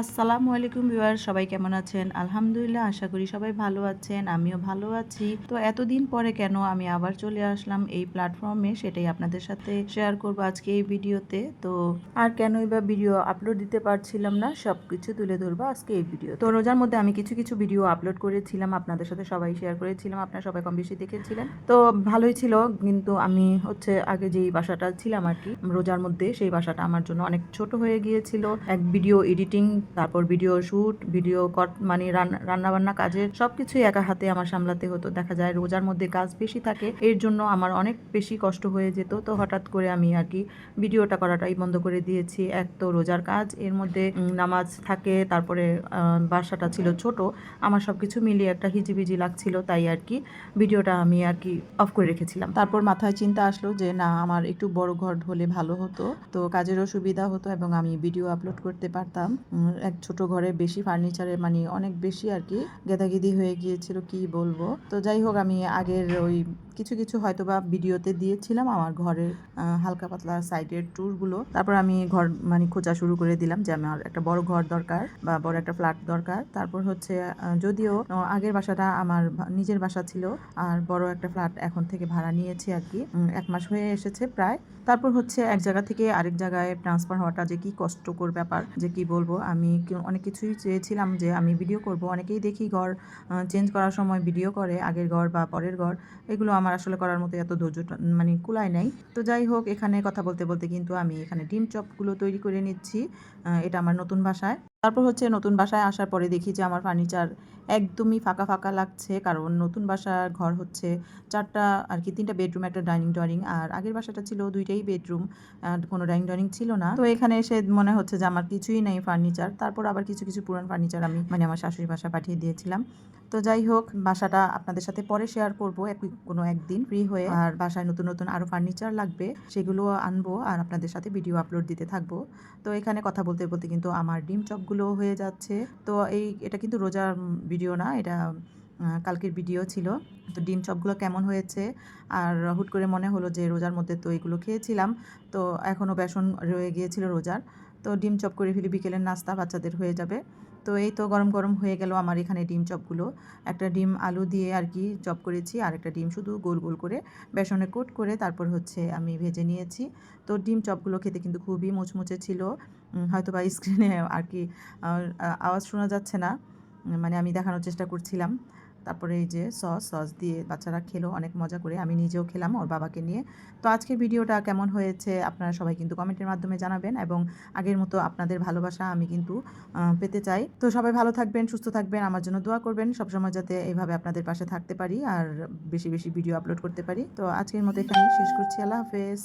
আসসালামু আলাইকুম ভিউয়ার, সবাই কেমন আছেন? আলহামদুলিল্লাহ, আশা করি সবাই ভালো আছেন। আমিও ভালো আছি। তো এতদিন পরে কেন আমি আবার চলে আসলাম এই প্ল্যাটফর্মে, সেটাই আপনাদের সাথে শেয়ার করব আজকে এই ভিডিওতে। তো আর কেনই বা ভিডিও আপলোড দিতে পারছিলাম না, সবকিছু তুলে ধরবো আজকে এই ভিডিও। তো রোজার মধ্যে আমি কিছু কিছু ভিডিও আপলোড করেছিলাম, আপনাদের সাথে সবাই শেয়ার করেছিলাম, আপনারা সবাই কম বেশি দেখেছিলেন। তো ভালোই ছিল, কিন্তু আমি আগে যেই বাসাটা ছিলাম আর কি রোজার মধ্যে, সেই বাসাটা আমার জন্য অনেক ছোট হয়ে গিয়েছিল। এক ভিডিও এডিটিং, তারপর ভিডিও শ্যুট, ভিডিও কট, মানে রান্না বান্না কাজের সবকিছুই একা হাতে আমার সামলাতে হতো। দেখা যায় রোজার মধ্যে কাজ বেশি থাকে, এর জন্য আমার অনেক বেশি কষ্ট হয়ে যেত। তো হঠাৎ করে আমি আর কি ভিডিওটা করাটাই বন্ধ করে দিয়েছি। এক তো রোজার কাজ, এর মধ্যে নামাজ থাকে, তারপরে বাসাটা ছিল ছোট, আমার সবকিছু মিলিয়ে একটা হিজিবিজি লাগছিল, তাই আর কি ভিডিওটা আমি আর কি অফ করে রেখেছিলাম। তারপর মাথায় চিন্তা আসলো যে না, আমার একটু বড় ঘর হলে ভালো হতো, তো কাজেরও সুবিধা হতো এবং আমি ভিডিও আপলোড করতে পারতাম। এক ছোট ঘরে বেশি ফার্নিচারে মানে অনেক বেশি আর কি গেদাগেদি হয়ে গিয়েছিল, কি বলবো। তো যাই হোক, আমি আগের ওই কিছু কিছু হয়তো বা ভিডিওতে দিয়েছিলাম আমার ঘরের হালকা পাতলা সাইডের ট্যুরগুলো। তারপর আমি ঘর মানে খোঁজা শুরু করে দিলাম যে আমার একটা বড় ঘর দরকার বা বড় একটা ফ্ল্যাট দরকার। তারপর যদিও আগের বাসাটা আমার নিজের বাসা ছিল, আর বড় একটা ফ্ল্যাট এখন থেকে ভাড়া নিয়েছি আর কি, 1 মাস হয়ে এসেছে প্রায়। তারপর এক জায়গা থেকে আরেক জায়গায় ট্রান্সফার হওয়াটা যে কি কষ্টকর ব্যাপার, যে কি বলবো। আমি অনেক কিছুই চেয়েছিলাম যে আমি ভিডিও করব, অনেকেই দেখি ঘর চেঞ্জ করার সময় ভিডিও করে, আগের ঘর বা পরের ঘর। এগুলো আমার আসলে করার মতো এত ধৈর্য মানে কুলায় নাই। তো যাই হোক, এখানে কথা বলতে বলতে কিন্তু আমি এখানে ডিম চপগুলো তৈরি করে নিচ্ছি, এটা আমার নতুন বাসায়। তারপর নতুন বাসায় আসার পরে দেখি যে আমার ফার্নিচার একদমই ফাঁকা ফাঁকা লাগছে, কারণ নতুন বাসার ঘর 4টা আর কি, 3টা বেডরুম, একটা ডাইনিং ডয়ারিং। আর আগের বাসাটা ছিল 2টাই বেডরুম, আর কোনো ডাইনিং ডয়ারিং ছিল না। তো এখানে এসে মনে হচ্ছে যে আমার কিছুই নেই ফার্নিচার। তারপর আবার কিছু কিছু পুরান ফার্নিচার আমি মানে আমার শাশুড়ি বাসা পাঠিয়ে দিয়েছিলাম। তো যাই হোক, বাসাটা আপনাদের সাথে পরে শেয়ার করবো কোনো একদিন ফ্রি হয়ে। আর বাসায় নতুন নতুন আরও ফার্নিচার লাগবে, সেগুলো আনবো আর আপনাদের সাথে ভিডিও আপলোড দিতে থাকবো। তো এখানে কথা বলতে বলতে কিন্তু আমার ডিম চপগুলো হয়ে যাচ্ছে। তো এটা কিন্তু রোজার ভিডিও না, এটা কালকের ভিডিও ছিল। তো ডিম চপগুলো কেমন হয়েছে, আর হুট করে মনে হলো যে রোজার মধ্যে তো এগুলো খেয়েছিলাম, তো এখনও বেসন রয়ে গিয়েছিল রোজার। তো ডিম চপ করে ফেলি, বিকেলের নাস্তা বাচ্চাদের হয়ে যাবে। তো এই তো গরম গরম হয়ে গেল আমার এখানে ডিম চপগুলো। একটা ডিম আলু দিয়ে আর কি চপ করেছি, আর একটা ডিম শুধু গোল গোল করে বেসনে কোট করে তারপর আমি ভেজে নিয়েছি। তো ডিম চপগুলো খেতে কিন্তু খুবই মুচমুচে ছিল। হয়তো বা স্ক্রিনে আর কি আওয়াজ শোনা যাচ্ছে না, মানে আমি দেখানোর চেষ্টা করছিলাম। তারপরে এই যে সস দিয়ে বাচ্চারা খেলো অনেক মজা করে, আমি নিজেও খেলাম ওর বাবাকে নিয়ে। তো আজকের ভিডিওটা কেমন হয়েছে আপনারা সবাই কিন্তু কমেন্টের মাধ্যমে জানাবেন, এবং আগের মতো আপনাদের ভালোবাসা আমি কিন্তু পেতে চাই। তো সবাই ভালো থাকবেন, সুস্থ থাকবেন, আমার জন্য দোয়া করবেন সবসময়, যাতে এইভাবে আপনাদের পাশে থাকতে পারি আর বেশি বেশি ভিডিও আপলোড করতে পারি। তো আজকের মতো এখানেই শেষ করছি। আল্লাহ হাফেজ।